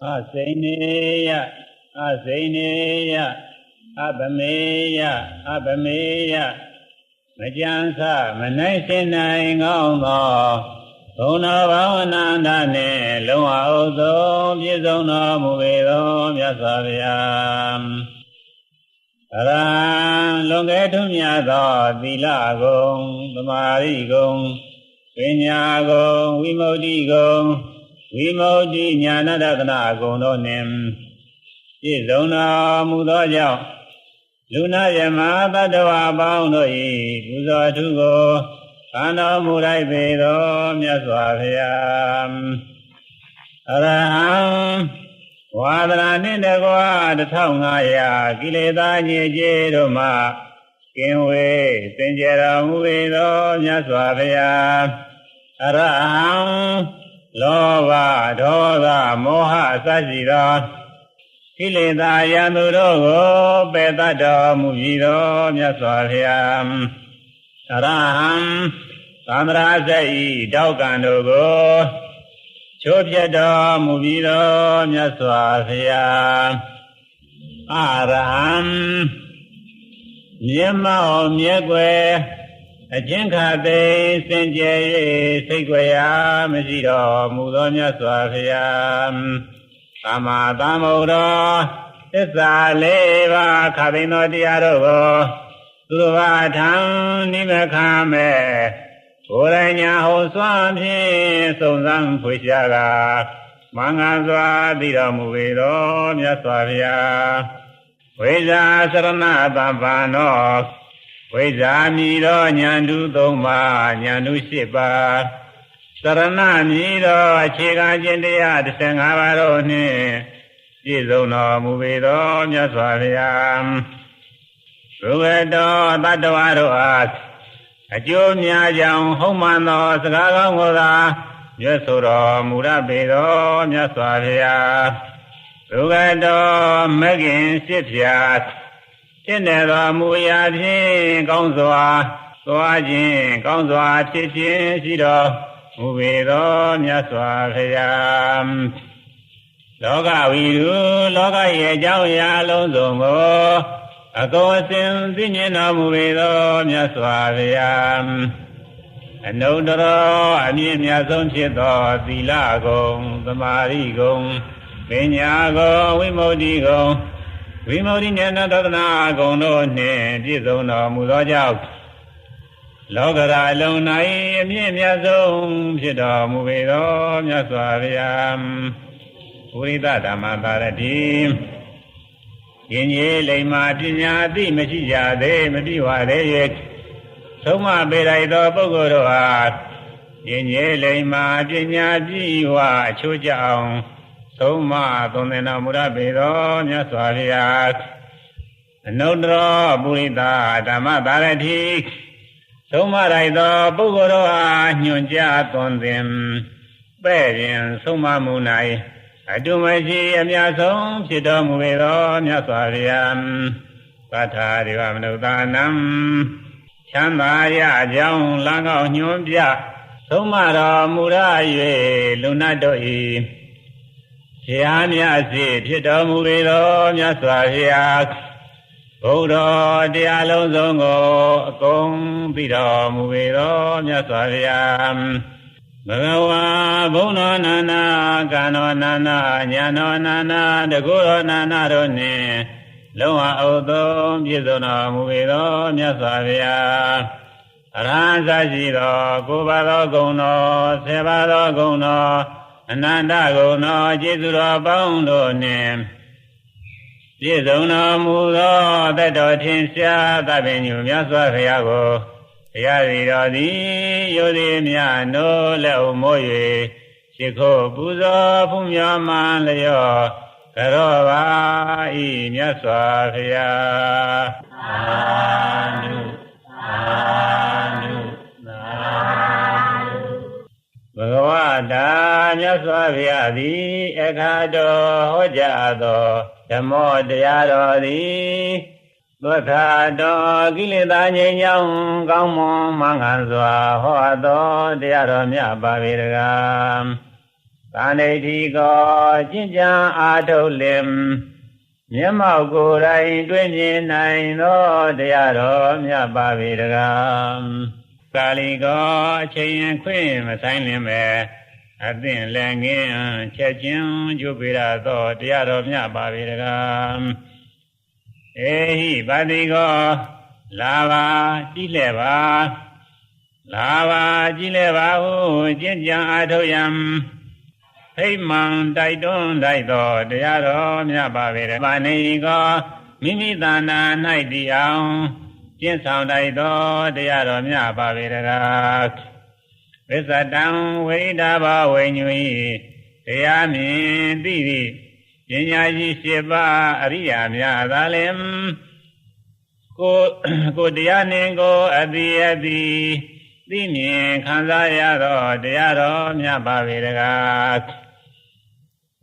Aseneya, Aseneya, Abameya, Abameya, Majansa, Manasina, Ingongo, Una Vavanandane, Loa Ozo, Yizona, Muvedo, Yasaviam. Longetum Yado, Dilagong, the Marigong, Vinyagong, Wimodigong. Vimodi Nyana Dadana Gononim Izona Mudaja Luna Yama Badawa Boundoi Buza Tugo Ana Murai Vedo Myaswavyam Araham Wadana Nindagwa the Tongaya Gileda Jeroma Kinwe Sinjera Muvedo Myaswavyam Araham Lova, Doga, Moha, Sajida, Hileda, Yanurogo, Bedado, Mujido, Myaswavyam, Araham, Samrasai, Daugandogo, Chopjado, Mujido, Myaswavyam, Araham, Nyama, Myagwe, A Jinkade, Senje, Sequia, Mesiro, Mudonia Swafiam, Amadamoro, Esa Leva, Cabino Diarogo, Suvatan, Nimekame, Urania Hoswami, Sozan Pushaga, Mangazwa, Dira Muvido, Miaswavia, Veda Sarana Bambano. Wezamiro Nyandu Doma, Nyandu Shiba, Sarana Miro, Chiga Jendia, the Sangavarone, Jizono, Muvido, Yaswaviam, Ruedo, Badawaro As, a Jumia Jam, Homano, Sagamoda, Yasuro, Murabido, Yaswavia, Ruedo, Megin, Sipias. General Muyajin, Gonzoa, Soajin, Gonzoa, Chichin, Sido, Muvido, Myaswavyam. Loga Vidu, Loga Yajaya, Lonzongo, a Gosim, Zinina, Muvido, Myaswavyam. And no doro, I mean Yazon Chito, Dilagong, the Marigong, Vinyago, Wimodigo. Vimodi Nyana Dadana Gono Ne, Jizono Mudoja Logara Lonai, Miazum, Jida Muvido, Myaswavyam, Urida Damadarati, Yenye Lema Tinya, Di Machija, De Mediwa, De Soma Bedaido Bogoroa, Yenye Lema Tinya, Diwa, Chujang. Soma Donena Murabido, Myaswavyat, Nodro, Burida, Damadarati, Soma Raido, Bogoroa, Nyunja Tondim, Berian, Soma Munai, Adumaji, Amyasom, Sidomuvido, Myaswavyam, Patarivam Nudanam, Chandaya, Jang, Lango, Nyunja, Soma Muraye, Lunadoi. Yamyasi, Pitamuvido, Myaswavyat, Buddha, Dialozongo, Gong, Pita Muvido, Myaswavyam, Bhagawa, Bono Nana, Gano Nana, Nyano Nana, the Guru Nana Rone, Loa Odo, Yizona Muvido, Myaswavyat, Ranzajiro, Gubado Gono, Sevado Gono, Ananda Gono, Jizura Bondo Nim, Jizona Mudo, the Dotinsha, the Benu Myaswavyago, Yari, Yodimia, no Leo Moye, Shiko Buzo, Pumyaman Leo, Karova, Myaswavya. Anu, Anu, Anu. Bhagavata Myaswavyadi, Ekado, Hojado, Dhammo Dhyarodi, Bhakado, Gilida Nyayam, Gaumo, Manganzwa, Hoado, Dhyaro Myabavirgam, သာနေတိကောကျင့်ကြံအားထုတ်လင်မျက်မှောက်ကိုယ်တိုင်တွေ့မြင်နိုင်သောတရားတော်မြတ်ပါပေတကားကာလီကောအချိန်ခွင့်မဆိုင်လင်ပဲအသင့်လည်းငင်းချက်ချင်းကျုပ်ပေရသောတရားတော်မြတ်ပါပေတကားအေဟိပါတိကောလာပါကြည့်လဲပါလာပါကြည့်လဲပါဟုကျင့်ကြံအားထုတ်ရန်ဖိမှန်တိုက်တွန်းတိုက်သောတရားတော်မြတ်ပါပေတကားနေကောမိမိတဏ္ဍာ၌တည်အောင်ကျင့်ဆောင်တိုက်သောတရားတော်မြတ်ပါပေတကားဝိသတံဝိဒဘဝိညွဤတရားမြင်သိသည့်ပညာရှိ7ပါးအရိယာများသာလင်ကိုတရားနှင့်ကိုအတိအတိသိမြင်ခံစားရသောတရားတော်မြတ်ပါပေတကား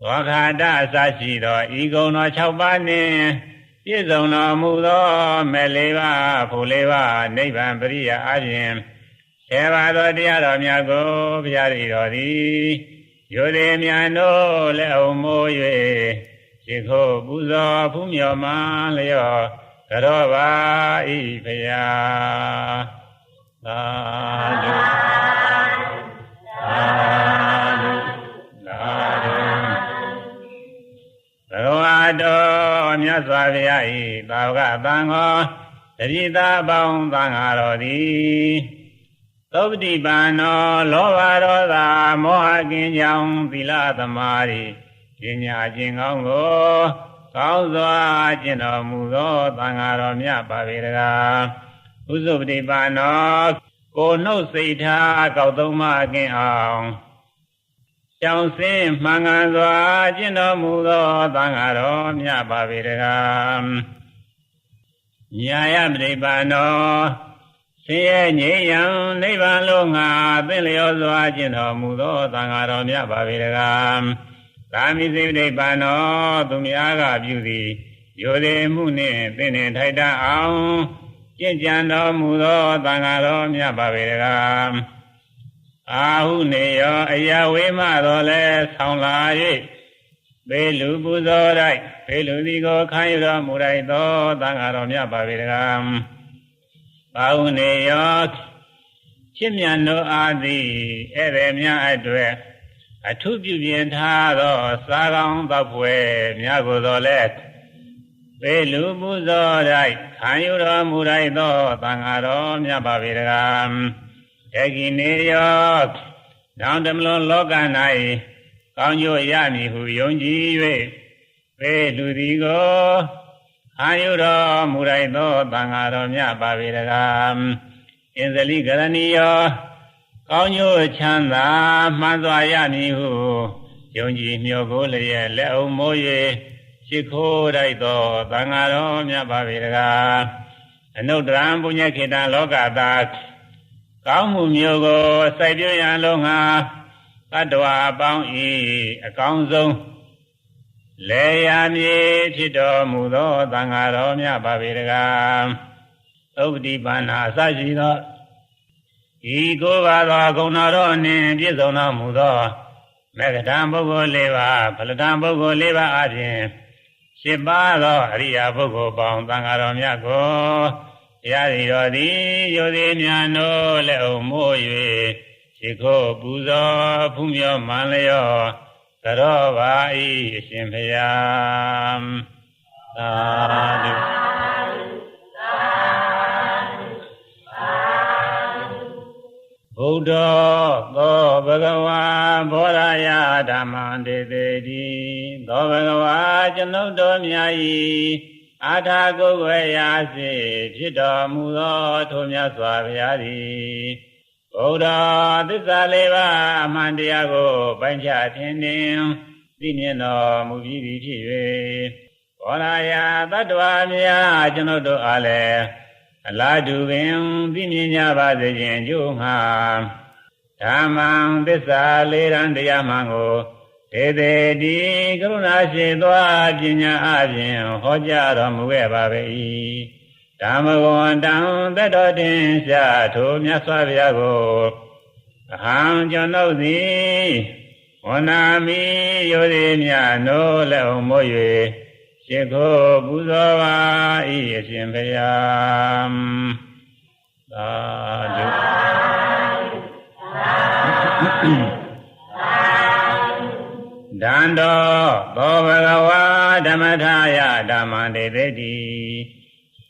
ဝါခာတအစရှိသောဤကုံတော်6ပါးနှင့်ပြည့်စုံတော်မူသောမဲ့4ပါးဖို့4ပါးနိဗ္ဗာန်ပရိယာအပြင်10ပါးသောတရားတော်များကိုဘုရားတည်တော်သည်ယောသည်များတို့လက်အုံမိုး၍ရှိခိုးပူဇော်ဖူးမြော်မှလျော့ကြောပါဤဘုရားသာဓုသာဓုသာဓုဘဂဝါတော်မြတ်စွာဘုရား၏သာဝကသံဃောတတိသာပေါင်းသံဃာတော်သည်သုပတိပန်နောလောဘဒေါသမောဟကင်းကြောင့်သီလသမာဓိပညာခြင်းကောင်းကိုကောင်းစွာကျင့်တော်မူသောသံဃာတော်မြတ်ပါပေတကားဥစုပတိပန်နောကိုနှုတ်စိတ်ထားကောက်သုံးမကင်းအောင်ကြောင်စင်းမှန်ကန်စွာကျင့်တော်မူသောသံဃာတော်မြတ်ပါပေတကားညာယပတိပန်နောဆင်းရဲငြိမ်းရန်နိဗ္ဗာန်လုံးငါသင်လျောစွာကျင့်တော်မူသောသံဃာတော်မြတ်ပါပေတကားသာမိစေတိပန်နောသူများကပြုသည်ယောသည်မှုနှင့်သင်နှင့်ထိုက်တန်အောင်ကျင့်ကြံတော်မူသောသံဃာတော်မြတ်ပါပေတကားအာဟုနေယောအယဝေမတော်လဲဆောင်းလာ၍ပေလူပူဇော်၌ပေလူသည်ကိုခံယူတော်မူလိုက်သောသံဃာတော်မြတ်ပါပေတကားဘာဟုနေယောချစ်မြတ်တို့အားသည်ဧည့်သည်များအတွက်အထုပြုပြင်ထားသောစားကောင်းသောဖွယ်များကိုတော်လဲပေလူပူဇော်၌ခံယူတော်မူလိုက်သောသံဃာတော်မြတ်ပါပေတကားဧကိနေယောနောင်တမလွန်လောက၌ကောင်းကျိုးရမည်ဟုယုံကြည်၍ပေလူသည်ကိုခံယူတော်မူလိုက်သောသံဃာတော်မြတ်ပါပေတကားအင်္ဇလိကရဏီယောကောင်းကျိုးချမ်းသာမှန်စွာရမည်ဟုယုံကြည်မျှော်ကိုလျက်လက်အုံမိုး၍ရှိခိုးလိုက်သောသံဃာတော်မြတ်ပါပေတကားအနုတ္တရံပုညခေတံလောကသာကောင်းမှုမျိုးကိုစိုက်ပျိုးရန်လုံးငါတတ္တဝါအပေါင်းဤအကောင်းဆုံးလေယာမြေဖြစ်တော်မူသောသံဃာတော်မြတ်ပါပေတကားသုပတိပန္နာအစရှိသောဤကိုယ်ပါသောဂုဏတော်နှင့်ပြည့်စုံတော်မူသောမေဃတံပုဂ္ဂိုလ်၄ပါးဖလတံပုဂ္ဂိုလ်၄ပါးအပြင်7ပါးသောအရိယာပုဂ္ဂိုလ်ပေါင်းသံဃာတော်မြတ်ကိုတရားစီတော်သည်ယောသည်များတို့လက်အုံမိုး၍ရှိခိုးပူဇော်ဖူးမြော်မှန်လျော့ကြောပါ၏အရှင်ဘုရားသာဓုဗုဒ္ဓသောဘဂဝါဘောရယဓမ္မံတေတေတိသောဘဂဝါကျွန်ုပ်တို့များ၏အာထာကုဝေယစေဖြစ်တော်မူသောထိုမြတ်စွာဘုရားသည်ဘုရားသစ္စာ၄ပါးအမှန်တရားကိုပိုင်းခြားထင်ထင်သိမြင်တော်မူပြီးပြီဖြစ်၍ဘောရယသတ္တဝါများကျွန်ုပ်တို့အားလည်းအလားတူပင်သိမြင်ကြပါစေခြင်းကြိုးငှာဓမ္မံသစ္စာ၄ရန်တရားမှန်ကိုဒေသေတိကရုဏာရှိသောပညာအပြင်ဟောကြားတော်မူခဲ့ပါ၏ဓမ္မဂဝန္တံသတ္တောတင်ရှားထိုမြတ်စွာဘုရားကိုအဟံကျွန်ုပ်သည် ဝနာမိယောတိမြနိုးလက်ုံမိုး၍ရှိခိုးပူဇော်ပါ၏အရှင်ဘုရားသာဓုဒန္တောသောဘဂဝါဓမ္မထာယဓမ္မံတေတိတိ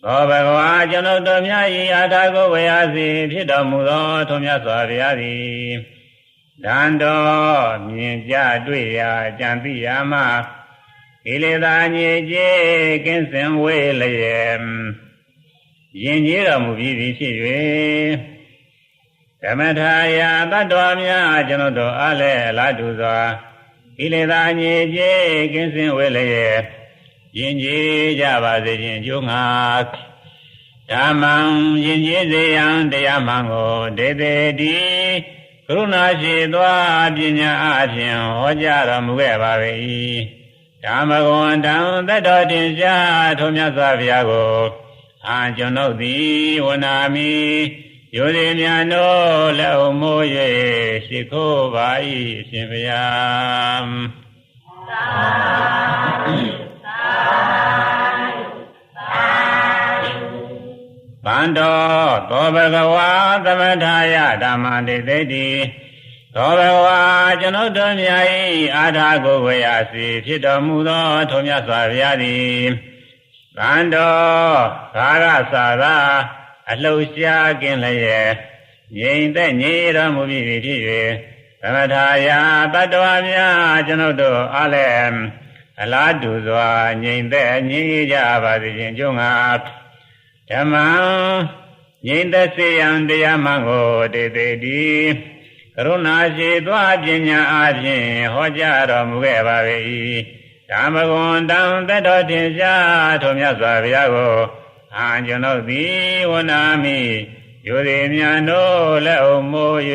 သောဘဂဝါကျွန်ုပ်တို့မြတ်၏အာထာကိုဝေယစီဖြစ်တော်မူသောထိုမြတ်စွာဘုရားသည်ဒန္တောမြင်ကြတွေ့ရာကြံသိရာမှကိလေသာညစ်ကြေးကင်းစင်ဝေးလျက်ယဉ်ကျေးတော်မူပြီးသည်ဖြစ်၍ဓမ္မထာယတတ္တဝါများကျွန်ုပ်တို့အားလည်းအလားတူစွာကိလေသာညစ်ကြေးကင်းစင်ဝေးလျက်ယဉ်ကျေးကြပါစေခြင်းအကျိုးငှာဓမ္မံယဉ်ကျေးစေရန်တရားမှန်ကိုဒေသေတိကရုဏာရှိသောပညာအဖြင့်ဟောကြားတော်မူခဲ့ပါ၏ဓမ္မဂဝန္တံသတ္တောတင်ရှားထိုမြတ်စွာဘုရားကိုအာကျွန်ုပ်သည်ဝနာမိယောတိမြတ်တို့လက်အုံမိုး၍ရှိခိုးပါ၏အရှင်ဘုရားဗန္တောသောဘဂဝါသမထာယဓမ္မံတေတိတိသောဘဂဝါကျွန်ုပ်တို့မြတ်၏အာထာကိုဝေယစီဖြစ်တော်မူသောထိုမြတ်စွာဘုရားသည်ဗန္တောကာရသာသာအလှူရှားကင်းလျက်ငြိမ်သက်ငြိမ်တော်မူပြီးဖြစ်၍သမထာယတတ္တဝါများကျွန်ုပ်တို့အားလည်းအလားတူစွာငြိမ်သက်ငြိမ်ကြပါစေခြင်းကြောင့်ငါဓမ္မံငြိမ်သက်စေရန်တရားမှန်ကိုတေတေတိကရုဏာရှိသောပညာအဖြင့်ဟောကြားတော်မူခဲ့ပါ၏ဓမ္မဂဝန္တံသတ္တောတင်ရှားထိုမြတ်စွာဘုရားကိုအာကျွန်ုပ်သည်ဝနာမိယောတိမြတ်တို့လက်အုံမိုး၍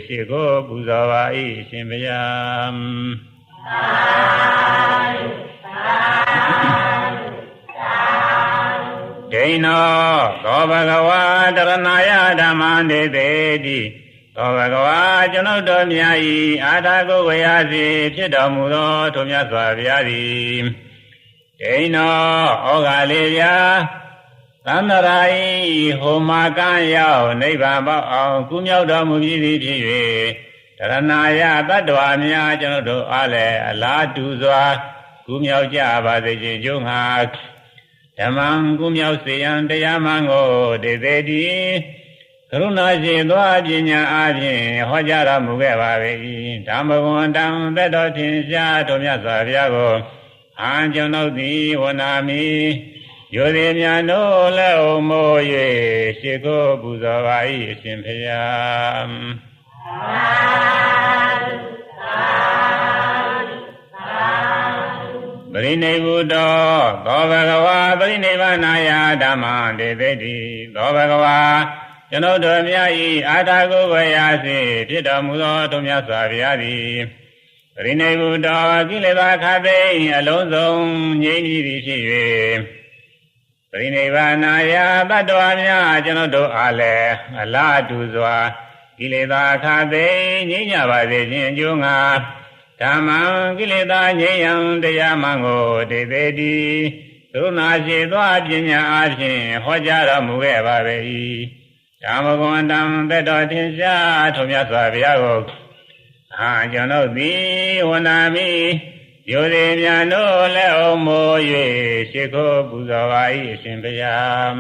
ရှိခိုးပူဇော်ပါ၏အရှင်ဘုရားဒိဏောသောဘဂဝါတရဏာယဓမ္မံတေတိတိသောဘဂဝါကျွန်ုပ်တို့မြတ်၏အာထာကိုဝေယစီဖြစ်တော်မူသောထိုမြတ်စွာဘုရားသည်ဒိဏောဩဃာလေးပြာသန္တရာဤဟောမာကံရောက်နိဗ္ဗာန်ပေါအောင်ကုမြောက်တော်မူပြီးသည်ဖြစ်၍တရဏာယတတ္တဝါများကျွန်ုပ်တို့အားလည်းအလားတူစွာကုမြောက်ကြပါစေခြင်းကြောင့်ငါဓမ္မံကုမြောက်စေရန်တရားမှန်ကိုတေသေတိကရုဏာရှိသောပညာအဖြင့်ဟောကြားတော်မူခဲ့ပါ၏ဓမ္မဂဝန္တံသတ္တောထင်ရှားထိုမြတ်စွာဘုရားကိုအာကျွန်ုပ်သည်ဝနာမိယောတိမြတ်တို့လက်အုံမိုး၍ရှိခိုးပူဇော်ပါ၏အရှင်ဘုရားပရိနိဗ္ဗုတောသောဘဂဝါပရိနိဗ္ဗာနာယဓမ္မံတေတိတိသောဘဂဝါကျွန်ုပ်တို့မြတ်၏အာထာကိုဝေယစီဖြစ်တော်မူသောထိုမြတ်စွာဘုရားသည်ပရိနိဗ္ဗုတောကိလေသာခသိအလုံးစုံငြိမ်းပြီးဖြစ်၍ပရိနိဗ္ဗာနာယတတ္တဝါများကျွန်ုပ်တို့အားလည်းအလားတူစွာကိလေသာခသိငြိမ်းကြပါစေခြင်းအကျိုးငှာဓမ္မံကိလေသာငြိမ်းရန်တရားမှန်ကိုတေသေတိကရုဏာရှိသောပညာအဖြင့်ဟောကြားတော်မူခဲ့ပါ၏ဓမ္မဂဝန္တံသတ္တောထင်ရှားထိုမြတ်စွာဘုရားကိုအာကျွန်ုပ်သည်ဝနာမိယောတိမြတ်တို့လက်အုံမိုး၍ရှိခိုးပူဇော်ပါ၏အရှင်ဘုရား